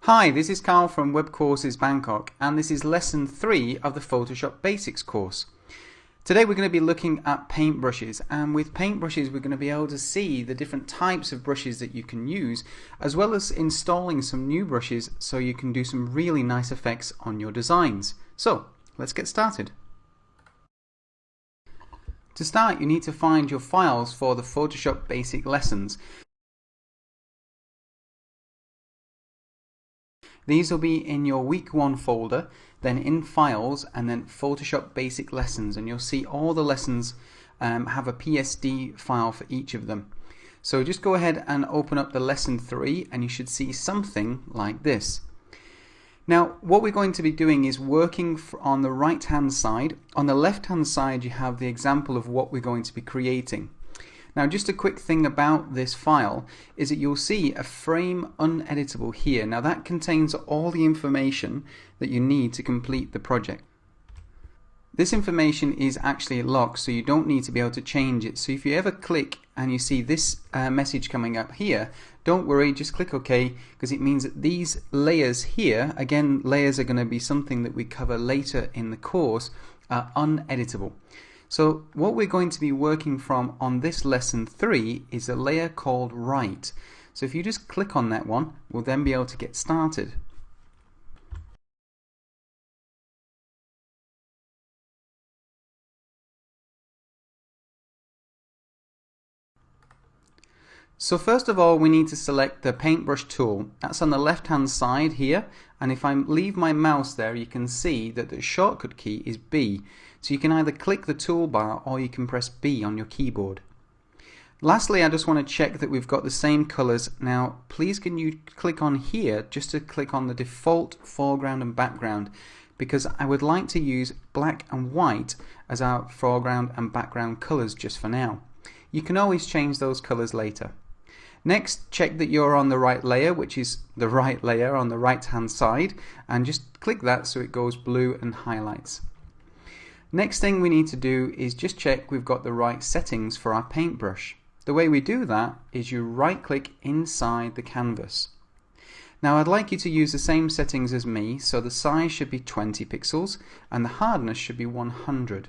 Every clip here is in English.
Hi, this is Carl from Webcourses Bangkok, and this is lesson 3 of the Photoshop Basics course. Today we're going to be looking at paintbrushes, and with paintbrushes we're going to be able to see the different types of brushes that you can use, as well as installing some new brushes so you can do some really nice effects on your designs. So, let's get started. To start, you need to find your files for the Photoshop Basic lessons. These will be in your week 1 folder, then in files, and then Photoshop Basic Lessons, and you'll see all the lessons have a PSD file for each of them. So just go ahead and open up the lesson 3 and you should see something like this. Now what we're going to be doing is working on the right hand side. On the left hand side you have the example of what we're going to be creating. Now just a quick thing about this file is that you'll see a frame uneditable here. Now that contains all the information that you need to complete the project. This information is actually locked, so you don't need to be able to change it. So if you ever click and you see this message coming up here, don't worry, just click OK, because it means that these layers here, again layers are going to be something that we cover later in the course, are uneditable. So what we're going to be working from on this lesson 3 is a layer called Right. So if you just click on that one, we'll then be able to get started. So first of all we need to select the paintbrush tool. That's on the left hand side here, and if I leave my mouse there you can see that the shortcut key is B. So you can either click the toolbar or you can press B on your keyboard. Lastly, I just want to check that we've got the same colors. Now please can you click on here just to click on the default foreground and background, because I would like to use black and white as our foreground and background colors just for now. You can always change those colors later. Next, check that you're on the right layer, which is the right layer on the right hand side, and just click that so it goes blue and highlights. Next thing we need to do is just check we've got the right settings for our paintbrush. The way we do that is you right click inside the canvas. Now I'd like you to use the same settings as me, so the size should be 20 pixels and the hardness should be 100.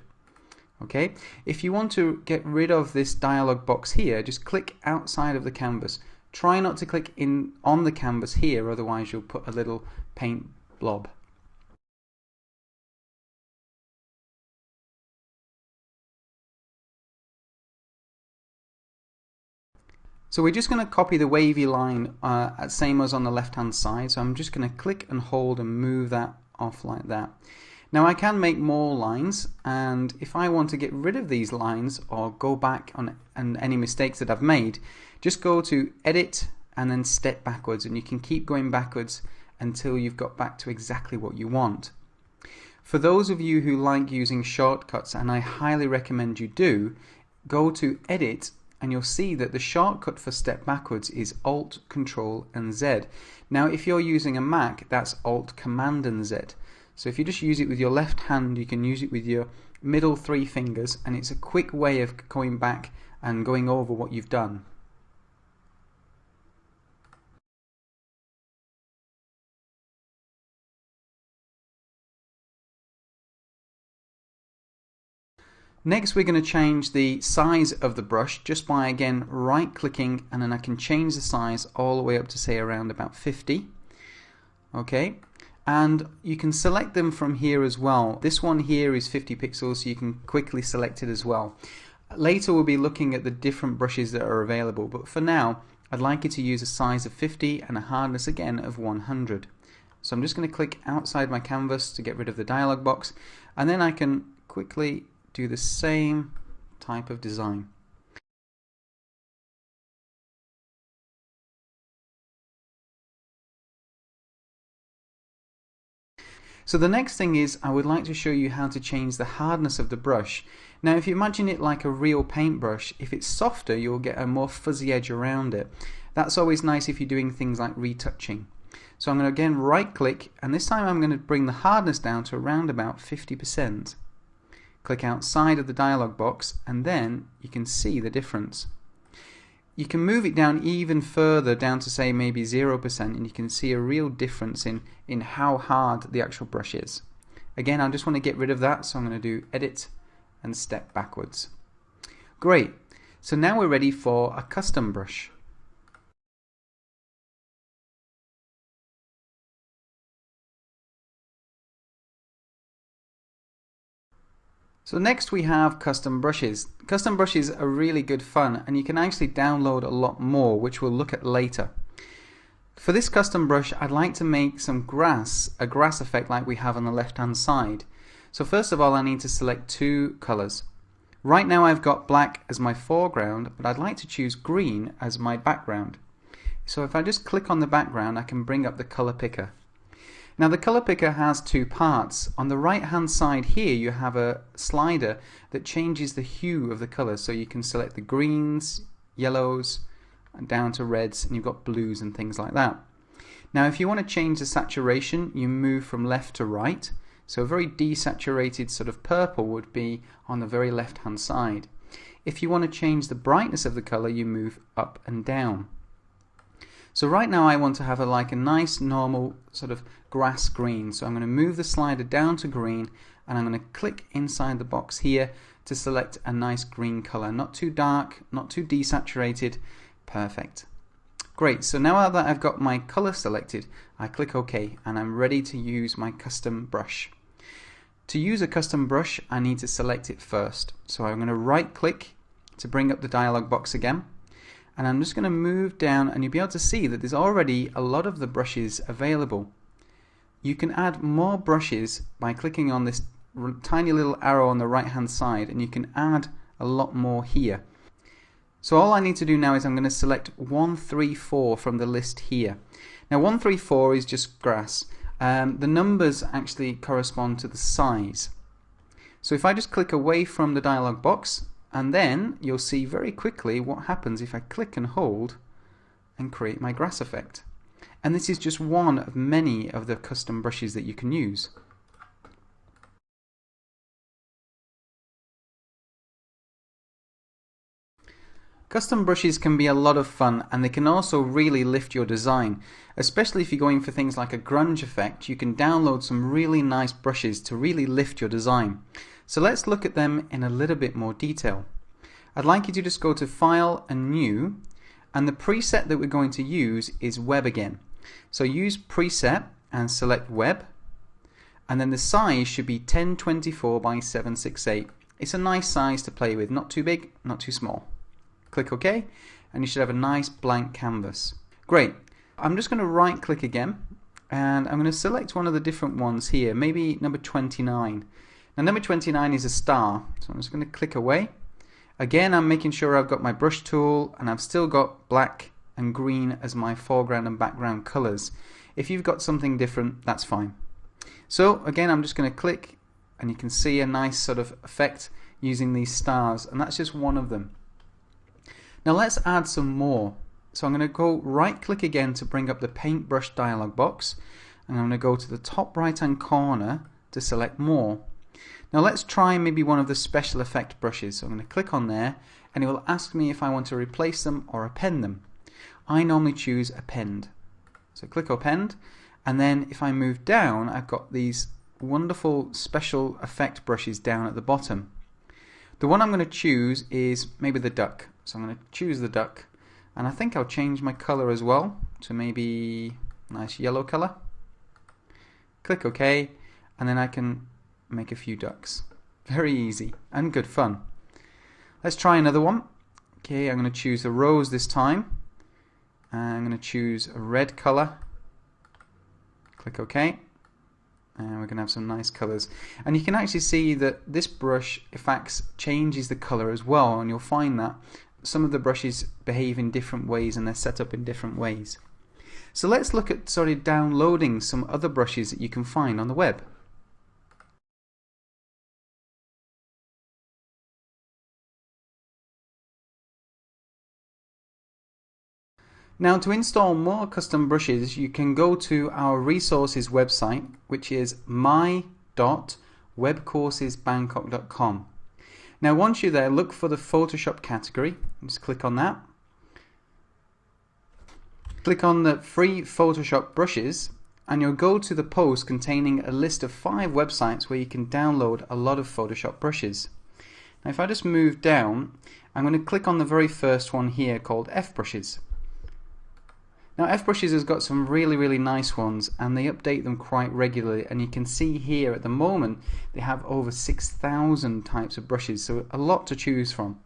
Okay, if you want to get rid of this dialog box here, just click outside of the canvas. Try not to click in on the canvas here, otherwise you'll put a little paint blob. So we're just going to copy the wavy line same as on the left hand side, so I'm just going to click and hold and move that off like that. Now I can make more lines, and if I want to get rid of these lines or go back on any mistakes that I've made, just go to Edit and then Step Backwards, and you can keep going backwards until you've got back to exactly what you want. For those of you who like using shortcuts, and I highly recommend you do, go to Edit and you'll see that the shortcut for Step Backwards is Alt, Control and Z. Now if you're using a Mac, that's Alt, Command and Z. So if you just use it with your left hand, you can use it with your middle 3 fingers, and it's a quick way of going back and going over what you've done. Next we're going to change the size of the brush just by again right clicking, and then I can change the size all the way up to say around about 50. Okay. And you can select them from here as well. This one here is 50 pixels, so you can quickly select it as well. Later we'll be looking at the different brushes that are available, but for now I'd like you to use a size of 50 and a hardness again of 100. So I'm just going to click outside my canvas to get rid of the dialog box, and then I can quickly do the same type of design. So the next thing is I would like to show you how to change the hardness of the brush. Now if you imagine it like a real paintbrush, if it's softer you'll get a more fuzzy edge around it. That's always nice if you're doing things like retouching. So I'm going to again right click, and this time I'm going to bring the hardness down to around about 50%. Click outside of the dialog box and then you can see the difference. you can move it down even further, down to say maybe 0%, and you can see a real difference in how hard the actual brush is. Again, I just want to get rid of that, so I'm going to do Edit and Step Backwards. Great. So now we're ready for a custom brush. So next we have custom brushes. Custom brushes are really good fun, and you can actually download a lot more, which we'll look at later. For this custom brush, I'd like to make some grass, a grass effect like we have on the left hand side. So first of all, I need to select two colors. Right now I've got black as my foreground, but I'd like to choose green as my background. So if I just click on the background, I can bring up the color picker. Now the color picker has two parts. On the right hand side here you have a slider that changes the hue of the colors, so you can select the greens, yellows, and down to reds, and you've got blues and things like that. Now if you want to change the saturation, you move from left to right. So a very desaturated sort of purple would be on the very left hand side. If you want to change the brightness of the color, you move up and down. So right now I want to have like a nice normal sort of grass green. So I'm going to move the slider down to green, and I'm going to click inside the box here to select a nice green color. Not too dark, not too desaturated. Perfect. Great. So now that I've got my color selected, I click OK, and I'm ready to use my custom brush. To use a custom brush, I need to select it first. So I'm going to right click to bring up the dialog box again. And I'm just going to move down, and you'll be able to see that there's already a lot of the brushes available. You can add more brushes by clicking on this tiny little arrow on the right hand side, and you can add a lot more here. So all I need to do now is I'm going to select 134 from the list here. Now 134 is just grass. The numbers actually correspond to the size. So if I just click away from the dialog box, and then you'll see very quickly what happens if I click and hold and create my grass effect. And this is just one of many of the custom brushes that you can use. Custom brushes can be a lot of fun, and they can also really lift your design. Especially if you're going for things like a grunge effect, you can download some really nice brushes to really lift your design. So let's look at them in a little bit more detail. I'd like you to just go to File and New, and the preset that we're going to use is Web again. So use Preset and select Web, and then the size should be 1024 by 768. It's a nice size to play with, not too big, not too small. Click OK, and you should have a nice blank canvas. Great. I'm just going to right click again, and I'm going to select one of the different ones here, maybe number 29. Now number 29 is a star, so I'm just going to click away. Again, I'm making sure I've got my brush tool, and I've still got black and green as my foreground and background colors. If you've got something different, that's fine. So again, I'm just going to click, and you can see a nice sort of effect using these stars, and that's just one of them. Now let's add some more. So I'm going to go right click again to bring up the paintbrush dialog box, and I'm going to go to the top right hand corner to select more. Now let's try maybe one of the special effect brushes. So I'm going to click on there, and it will ask me if I want to replace them or append them. I normally choose append. So click append, and then if I move down, I've got these wonderful special effect brushes down at the bottom. The one I'm going to choose is maybe the duck. So I'm going to choose the duck, and I think I'll change my color as well to maybe a nice yellow color. Click OK, and then I can make a few ducks. Very easy and good fun. Let's try another one. Okay, I'm going to choose a rose this time. I'm going to choose a red color. Click OK. And we're going to have some nice colors. And you can actually see that this brush, in fact, changes the color as well. And you'll find that some of the brushes behave in different ways, and they're set up in different ways. So let's look at downloading some other brushes that you can find on the web. Now to install more custom brushes, you can go to our resources website, which is my.webcoursesbangkok.com. Now once you're there, look for the Photoshop category. Just click on that. Click on the free Photoshop brushes and you'll go to the post containing a list of 5 websites where you can download a lot of Photoshop brushes. Now if I just move down, I'm going to click on the very first one here called F-Brushes. Now F-Brushes has got some really nice ones and they update them quite regularly, and you can see here at the moment they have over 6,000 types of brushes, so a lot to choose from.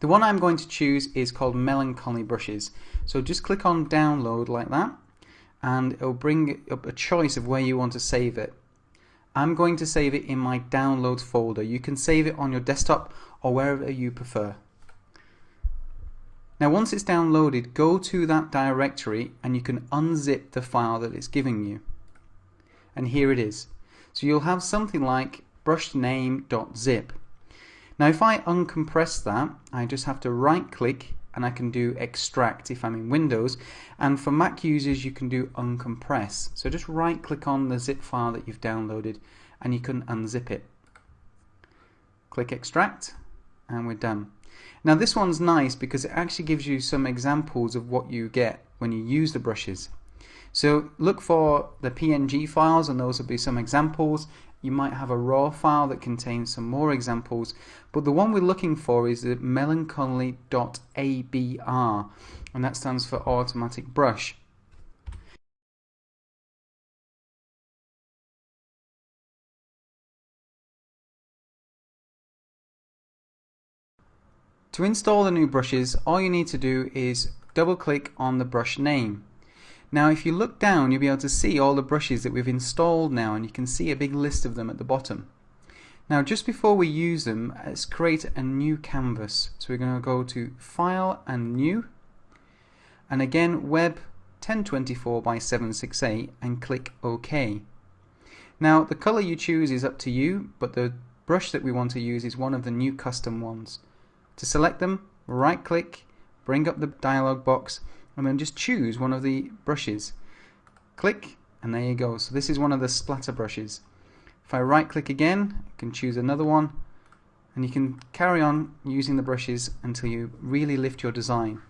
The one I'm going to choose is called Melancholy Brushes, so just click on download like that and it'll bring up a choice of where you want to save it. I'm going to save it in my downloads folder. You can save it on your desktop or wherever you prefer. Now once it's downloaded, go to that directory and you can unzip the file that it's giving you. And here it is. So you'll have something like brushname.zip. Now if I uncompress that, I just have to right click and I can do extract if I'm in Windows, and for Mac users you can do uncompress. So just right click on the zip file that you've downloaded and you can unzip it. Click extract and we're done. Now this one's nice because it actually gives you some examples of what you get when you use the brushes. So look for the PNG files and those will be some examples. You might have a raw file that contains some more examples, but the one we're looking for is the melancholy.abr, and that stands for automatic brush. To install the new brushes, all you need to do is double click on the brush name. Now if you look down, you'll be able to see all the brushes that we've installed now, and you can see a big list of them at the bottom. Now just before we use them, let's create a new canvas. So we're going to go to File and New, and again Web 1024 by 768 and click OK. Now the color you choose is up to you, but the brush that we want to use is one of the new custom ones. To select them, right click, bring up the dialog box, and then just choose one of the brushes. Click, and there you go. So this is one of the splatter brushes. If I right click again, I can choose another one, and you can carry on using the brushes until you really lift your design.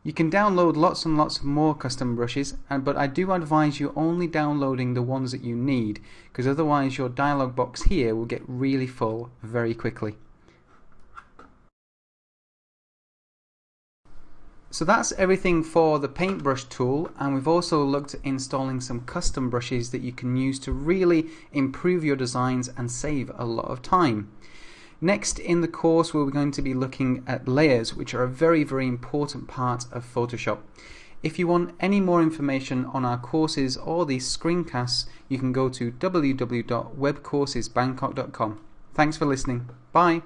You can download lots and lots of more custom brushes, but I do advise you only downloading the ones that you need, because otherwise your dialog box here will get really full very quickly. So that's everything for the paintbrush tool, and we've also looked at installing some custom brushes that you can use to really improve your designs and save a lot of time. Next in the course we're going to be looking at layers, which are a very important part of Photoshop. If you want any more information on our courses or these screencasts, you can go to www.webcoursesbangkok.com. Thanks for listening. Bye.